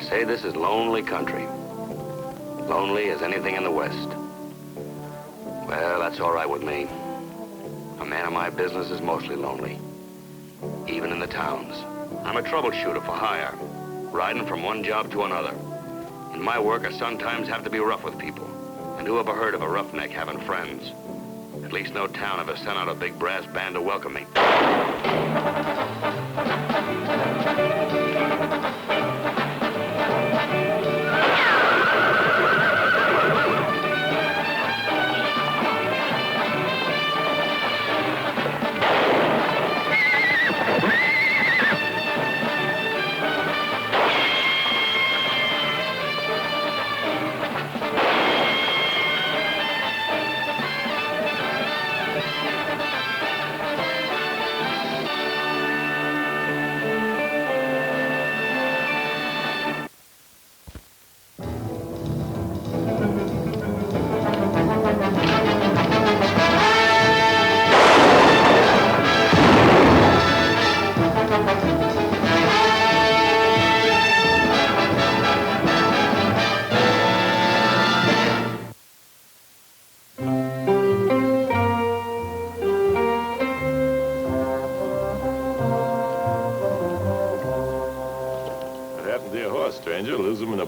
say this is lonely country. Lonely as anything in the West. Well, that's all right with me. A man of my business is mostly lonely. Even in the towns. I'm a troubleshooter for hire, riding from one job to another. In my work, I sometimes have to be rough with people. And who ever heard of a roughneck having friends? At least no town ever sent out a big brass band to welcome me.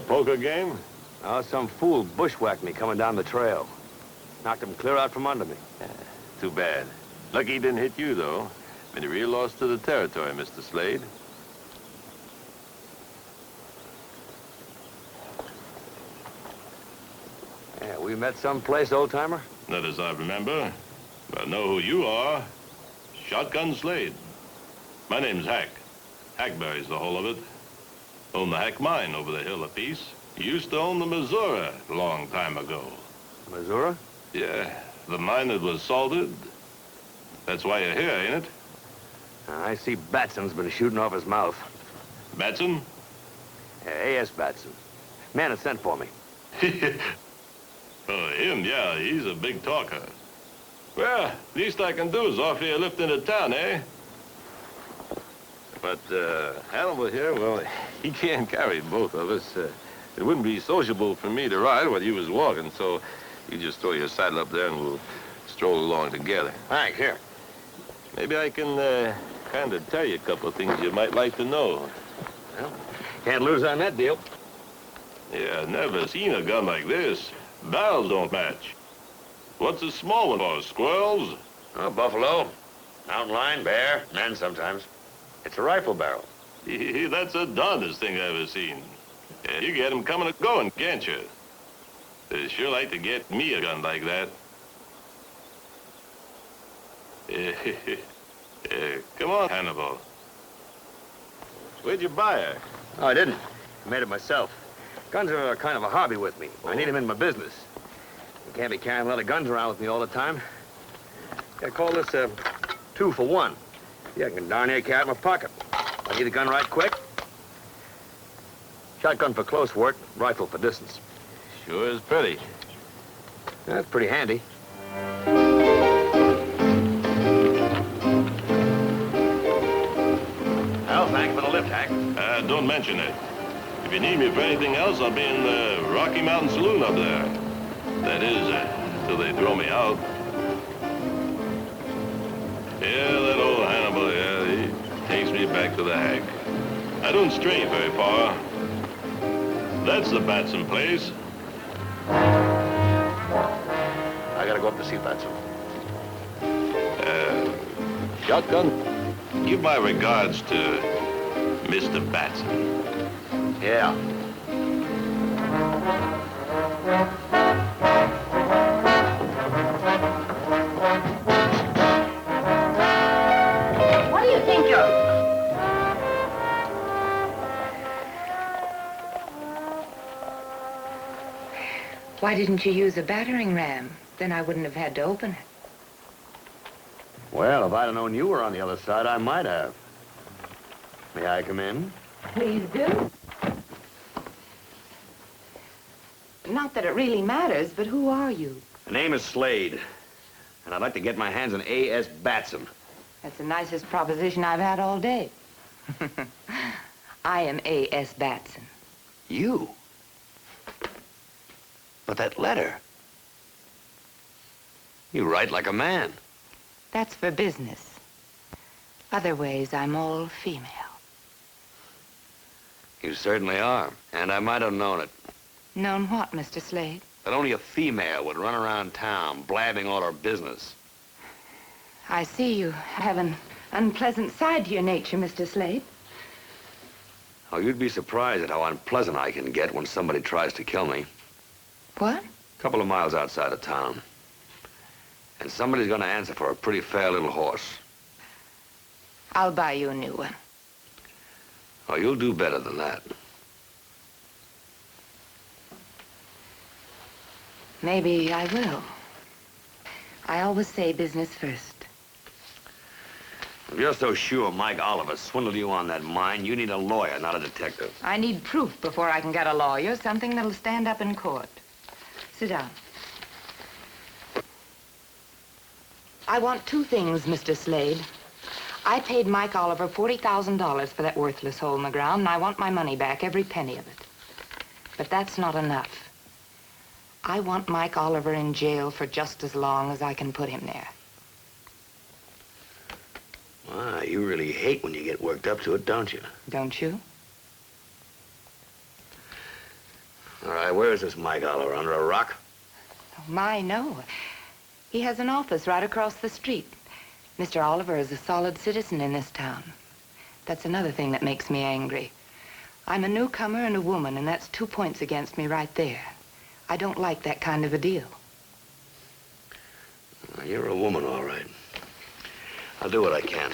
Poker game? Oh, some fool bushwhacked me coming down the trail. Knocked him clear out from under me. Too bad. Lucky he didn't hit you, though. Been a real loss to the territory, Mr. Slade. Yeah, we met someplace, old-timer? Not as I remember. But I know who you are. Shotgun Slade. My name's Hack. Hackberry's the whole of it. Own the Hack mine over the hill a piece. Used to own the Missouri a long time ago. Missouri? Yeah, the mine that was salted. That's why you're here, ain't it? I see Batson's been shooting off his mouth. Batson? Yeah, A.S. Batson. Man had sent for me. Oh, him, yeah, he's a big talker. Well, least I can do is offer you a lift into town, eh? But, Hannibal here, well, he can't carry both of us. It wouldn't be sociable for me to ride while you was walking, so you just throw your saddle up there and we'll stroll along together. Hank, here. Maybe I can, kind of tell you a couple of things you might like to know. Well, can't lose on that deal. Yeah, never seen a gun like this. Barrels don't match. What's a small one for, squirrels? Oh, buffalo, mountain lion, bear, men sometimes. It's a rifle barrel. That's the darndest thing I've ever seen. Yeah, you get 'em coming and going, can't you? They'd sure like to get me a gun like that. Come on, Hannibal. Where'd you buy her? Oh, I didn't. I made it myself. Guns are kind of a hobby with me. I need them in my business. I can't be carrying a lot of guns around with me all the time. I call this a 2 for 1. Yeah, I can darn near carry it in my pocket. I need a gun right quick. Shotgun for close work, rifle for distance. Sure is pretty. That's pretty handy. Well, thanks for the lift, Hank. Don't mention it. If you need me for anything else, I'll be in the Rocky Mountain Saloon up there. That is, until they throw me out. Yeah, that old Hannibal, yeah, he takes me back to the Hack. I don't stray very far. That's the Batson place. I gotta go up to see Batson. Shotgun, give my regards to Mr. Batson. Yeah. What do you think of? Why didn't you use a battering ram? Then I wouldn't have had to open it. Well, if I'd have known you were on the other side, I might have. May I come in? Please do. Not that it really matters, but who are you? The name is Slade, and I'd like to get my hands on A.S. Batson. That's the nicest proposition I've had all day. I am A.S. Batson. You? But that letter. You write like a man. That's for business. Other ways, I'm all female. You certainly are. And I might have known it. Known what, Mr. Slade? That only a female would run around town blabbing all her business. I see you have an unpleasant side to your nature, Mr. Slade. Oh, you'd be surprised at how unpleasant I can get when somebody tries to kill me. What? A couple of miles outside of town. And somebody's gonna answer for a pretty fair little horse. I'll buy you a new one. Oh, you'll do better than that. Maybe I will. I always say business first. If you're so sure Mike Oliver swindled you on that mine, you need a lawyer, not a detective. I need proof before I can get a lawyer, something that'll stand up in court. Sit down. I want two things, Mr. Slade. I paid Mike Oliver $40,000 for that worthless hole in the ground, and I want my money back, every penny of it. But that's not enough. I want Mike Oliver in jail for just as long as I can put him there. Ah, you really hate when you get worked up to it, don't you? Don't you? All right, where is this Mike Oliver? Under a rock? Oh, my, no. He has an office right across the street. Mr. Oliver is a solid citizen in this town. That's another thing that makes me angry. I'm a newcomer and a woman, and that's 2 points against me right there. I don't like that kind of a deal. You're a woman, all right. I'll do what I can.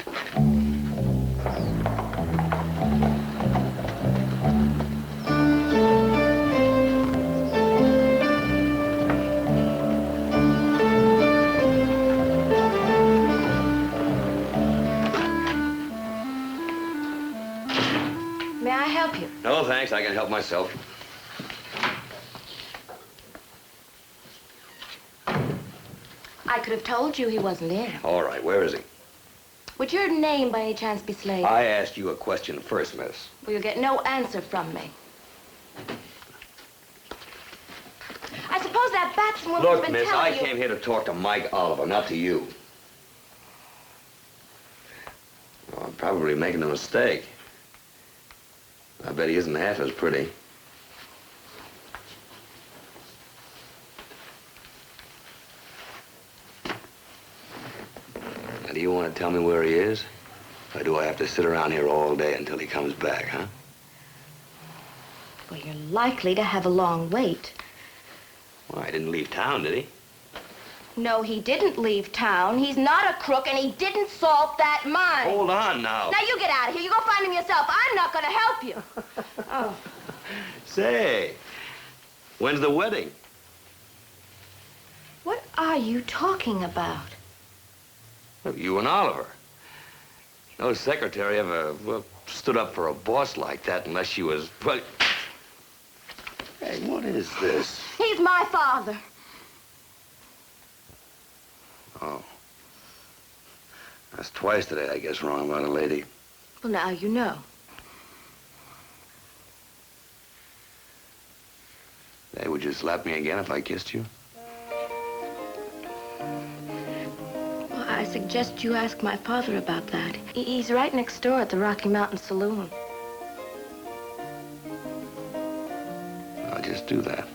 May I help you? No, thanks. I can help myself. I could have told you he wasn't there. All right, where is he? Would your name by any chance be Slade? I asked you a question first, miss. Well, you'll get no answer from me. I suppose that Batson woman's Look, been miss, telling I you... came here to talk to Mike Oliver, not to you. Well, I'm probably making a mistake. I bet he isn't half as pretty. Now, do you want to tell me where he is? Or do I have to sit around here all day until he comes back, huh? Well, you're likely to have a long wait. Well, he didn't leave town, did he? No, he didn't leave town. He's not a crook, and he didn't solve that mine. Hold on now. Now, you get out of here. You go find him yourself. I'm not going to help you. Oh. Say, when's the wedding? What are you talking about? Well, you and Oliver. No secretary ever stood up for a boss like that unless she was... Well, hey, what is this? He's my father. Oh. That's twice today, I guess, wrong about a lady. Well, now you know. Hey, would you slap me again if I kissed you? Well, I suggest you ask my father about that. He's right next door at the Rocky Mountain Saloon. I'll just do that.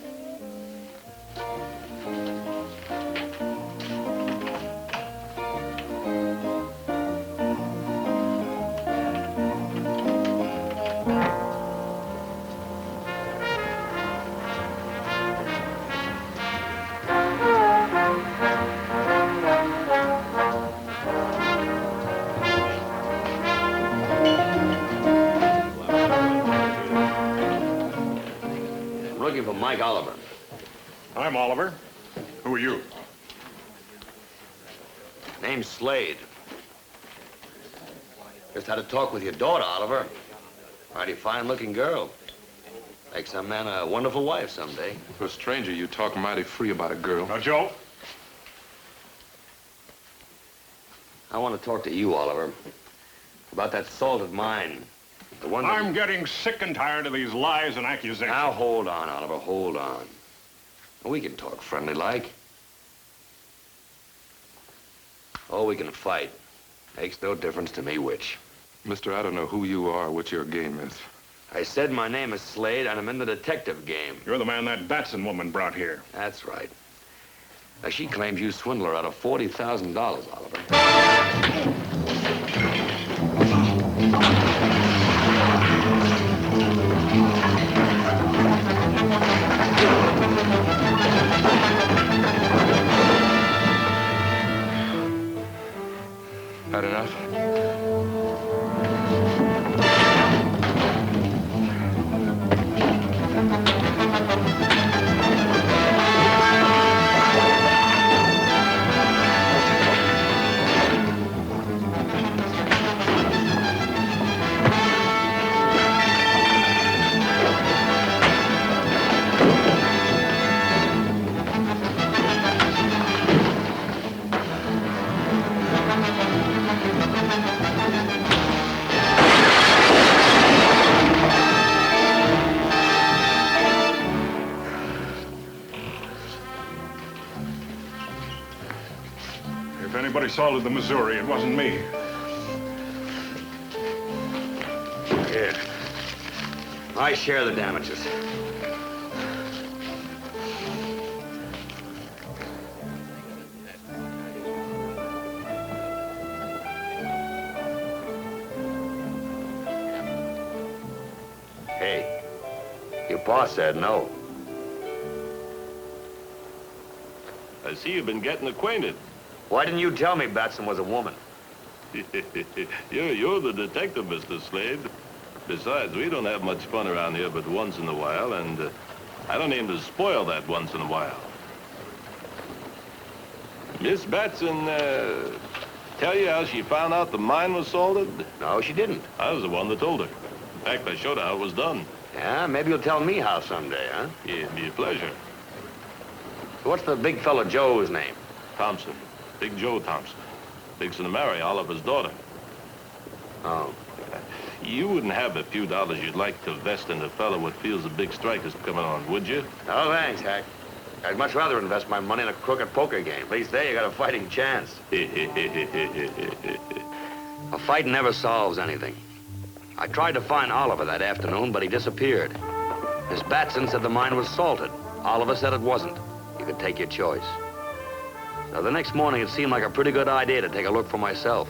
Mike Oliver. I'm Oliver. Who are you? Name's Slade. Just had a talk with your daughter, Oliver. Mighty fine-looking girl. Make some man a wonderful wife someday. For a stranger, you talk mighty free about a girl. Now, Joe. I want to talk to you, Oliver, about that salted mine. The one that... I'm getting sick and tired of these lies and accusations. Now, hold on, Oliver, hold on. We can talk friendly-like. Oh, we can fight. Makes no difference to me which. Mister, I don't know who you are or what your game is. I said my name is Slade, and I'm in the detective game. You're the man that Batson woman brought here. That's right. Now, she claims you swindled her out of $40,000, Oliver. Had enough? If anybody assaulted the Missouri, it wasn't me. Here. I share the damages. Hey, your boss said no. I see you've been getting acquainted. Why didn't you tell me Batson was a woman? You're the detective, Mr. Slade. Besides, we don't have much fun around here but once in a while, and I don't aim to spoil that once in a while. Miss Batson, tell you how she found out the mine was salted? No, she didn't. I was the one that told her. In fact, I showed her how it was done. Yeah, maybe you'll tell me how someday, huh? It'd be a pleasure. So what's the big fella Joe's name? Thompson. Big Joe Thompson. Fixing to marry Oliver's daughter. Oh. You wouldn't have a few dollars you'd like to invest in a fellow what feels a big strike is coming on, would you? No, thanks, Hack. I'd much rather invest my money in a crooked poker game. At least there you got a fighting chance. A fight never solves anything. I tried to find Oliver that afternoon, but he disappeared. Miss Batson said the mine was salted. Oliver said it wasn't. You could take your choice. So the next morning, it seemed like a pretty good idea to take a look for myself.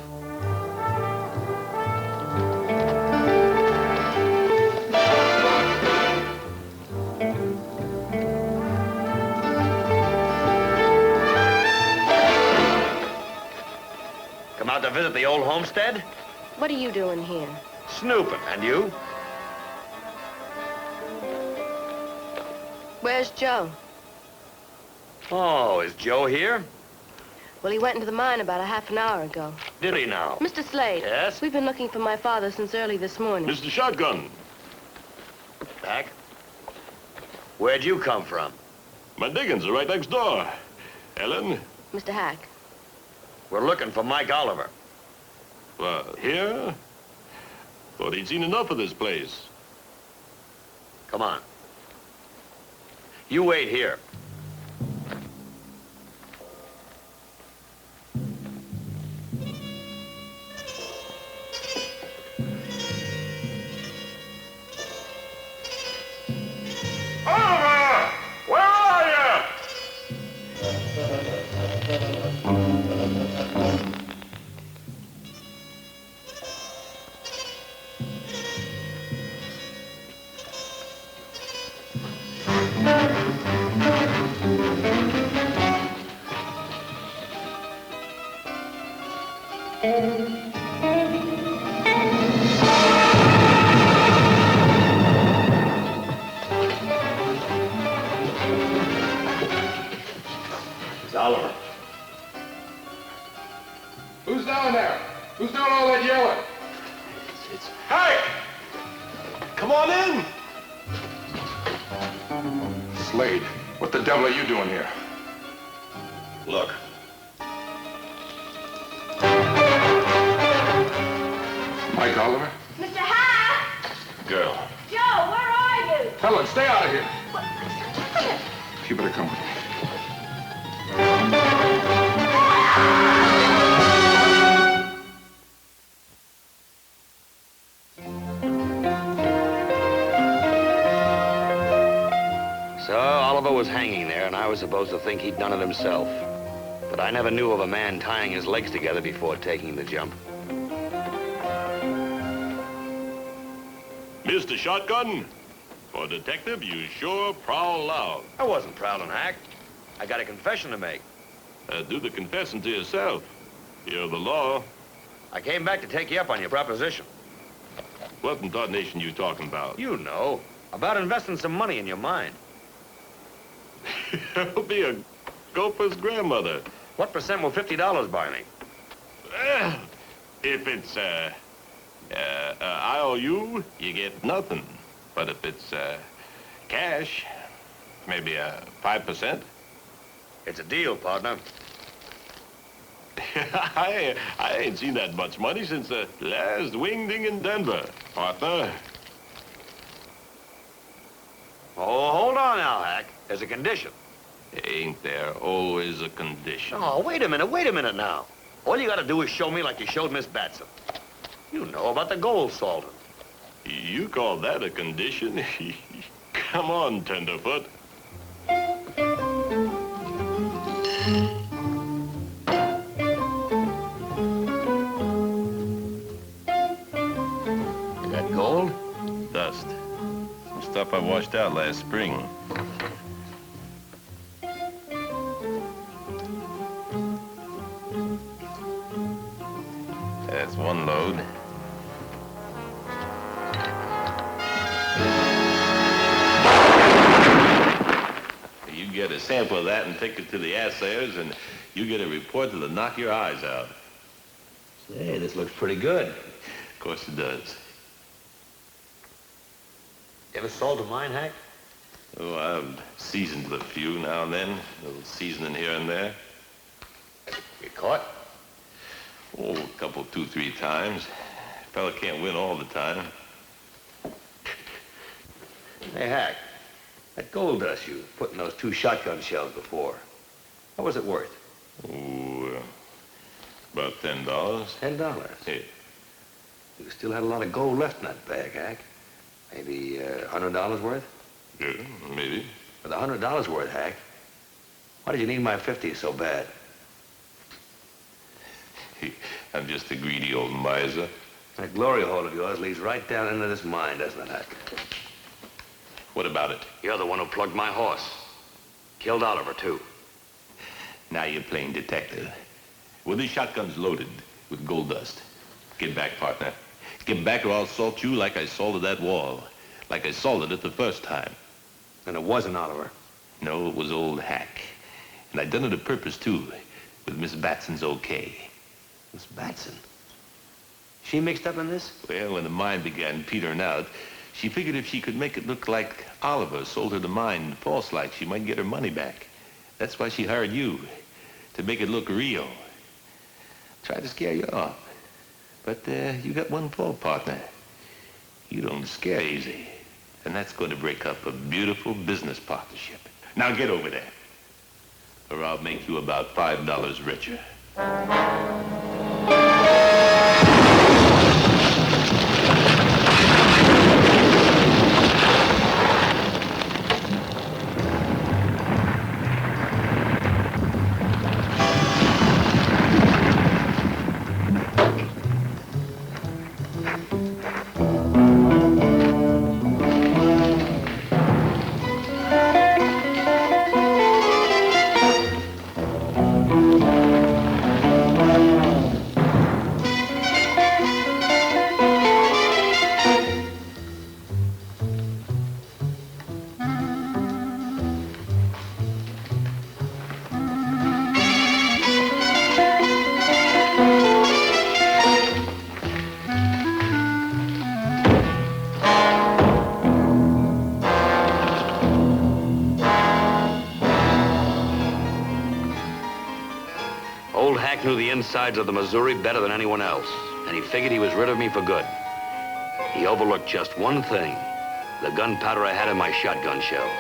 Come out to visit the old homestead? What are you doing here? Snooping. And you? Where's Joe? Oh, is Joe here? Well, he went into the mine about a half an hour ago. Did he now? Mr. Slade. Yes? We've been looking for my father since early this morning. Mr. Shotgun, Back? Where'd you come from? my diggings are right next door. Ellen? Mr. Hack. We're looking for Mike Oliver. Here? Thought he'd seen enough of this place. Come on. You wait here. Oliver! Where are you? It's Oliver. Who's down there? Who's doing all that yelling? It's... Hey! Come on in! Slade, what the devil are you doing here? Look. Mike Oliver? Mr. Hack! Girl. Joe, where are you? Helen, stay out of here. Come here. You better come with me. So Oliver was hanging there, and I was supposed to think he'd done it himself. But I never knew of a man tying his legs together before taking the jump. Mr. Shotgun, for a detective, you sure prowl loud. I wasn't prowling, Hack. I got a confession to make. Do the confessing to yourself. You're the law. I came back to take you up on your proposition. What in tarnation you talking about? You know, about investing some money in your mine. I'll be a gopher's grandmother. What percent will $50 buy me? If it's, IOU, you get nothing. But if it's, cash, maybe 5%. It's a deal, partner. I ain't seen that much money since the last wingding in Denver, partner. Oh, hold on now, Hack. There's a condition. Ain't there always a condition? Oh, wait a minute now. All you gotta do is show me like you showed Miss Batson. You know about the gold salting. You call that a condition? Come on, tenderfoot. Is that gold? Dust. Some stuff I washed out last spring. That's one load. You get a sample of that and take it to the assayers, and you get a report that'll knock your eyes out. Hey, this looks pretty good. Of course it does. You ever sold a mine, Hack? Oh, I've seasoned a few now and then. A little seasoning here and there. You caught? Oh, a couple, 2-3 times. Fella can't win all the time. Hey, Hack. That gold dust you put in those 2 shotgun shells before. What was it worth? Oh, about $10. $10. Yeah. You still had a lot of gold left in that bag, Hack. Maybe $100 worth? Yeah, maybe. For the $100 worth, Hack, why did you need my 50 so bad? I'm just a greedy old miser. That glory hole of yours leads right down into this mine, doesn't it, Hack? What about it? You're the one who plugged my horse. Killed Oliver, too. Now you're playing detective. With these shotguns loaded with gold dust. Get back, partner. Get back or I'll salt you like I salted that wall. Like I salted it the first time. And it wasn't Oliver. No, it was old Hack. And I done it a purpose, too. With Miss Batson's okay. Miss Batson? She mixed up in this? Well, when the mine began petering out, she figured if she could make it look like Oliver sold her the mine false like, she might get her money back. That's why she hired you, to make it look real. Tried to scare you off. But you got one fault, partner. You don't scare easy. And that's going to break up a beautiful business partnership. Now get over there, or I'll make you about $5 richer. Old Hack knew the insides of the Missouri better than anyone else, and he figured he was rid of me for good. He overlooked just one thing, the gunpowder I had in my shotgun shells.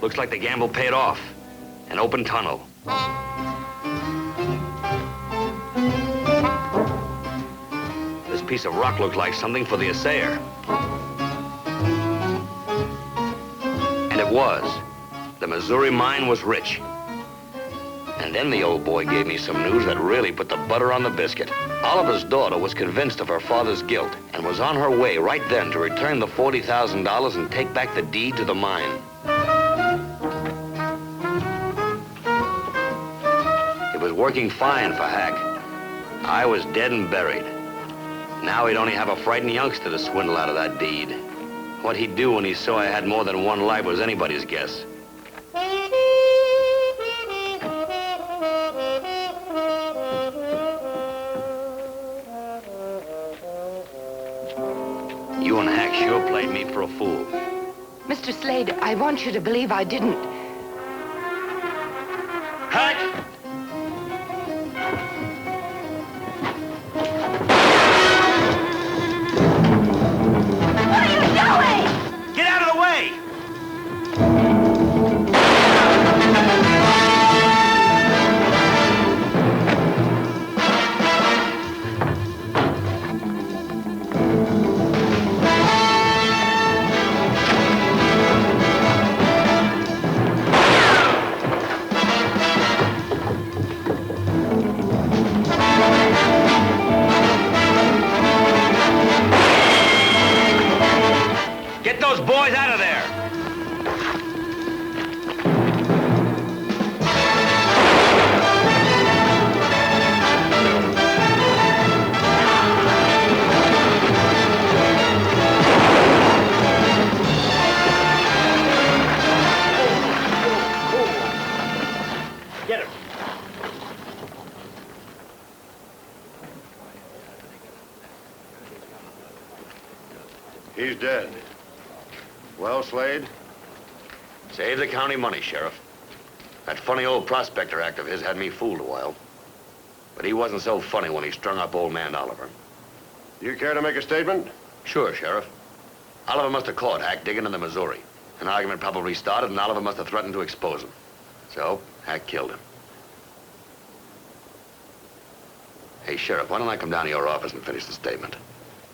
Looks like the gamble paid off. An open tunnel. This piece of rock looked like something for the assayer. And it was. The Missouri mine was rich. And then the old boy gave me some news that really put the butter on the biscuit. Oliver's daughter was convinced of her father's guilt and was on her way right then to return the $40,000 and take back the deed to the mine. It was working fine for Hack. I was dead and buried. Now he'd only have a frightened youngster to swindle out of that deed. What he'd do when he saw I had more than one life was anybody's guess. You and Hack sure played me for a fool. Mr. Slade, I want you to believe I didn't. Hack! What are you doing? Get out of the way! Get those boys out of there! Get him. He's dead. Well, Slade? Save the county money, Sheriff. That funny old prospector act of his had me fooled a while. But he wasn't so funny when he strung up old man Oliver. You care to make a statement? Sure, Sheriff. Oliver must have caught Hack digging in the Missouri. An argument probably started, and Oliver must have threatened to expose him. So, Hack killed him. Hey, Sheriff, why don't I come down to your office and finish the statement?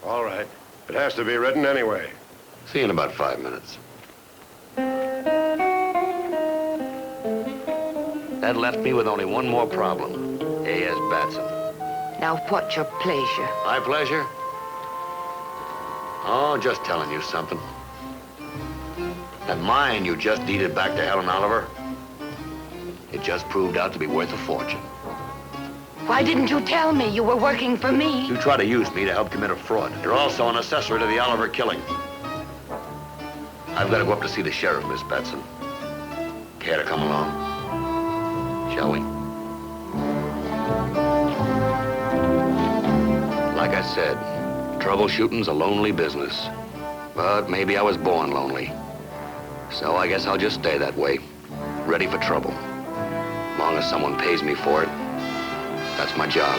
All right. It has to be written anyway. See you in about 5 minutes. That left me with only one more problem. A.S. Batson. Now, what's your pleasure? My pleasure? Oh, just telling you something. That mine you just deeded back to Helen Oliver, it just proved out to be worth a fortune. Why didn't you tell me you were working for me? You try to use me to help commit a fraud. You're also an accessory to the Oliver killing. I've got to go up to see the sheriff, Miss Batson. Care to come along? Shall we? Like I said, troubleshooting's a lonely business. But maybe I was born lonely. So I guess I'll just stay that way, ready for trouble. As long as someone pays me for it, that's my job.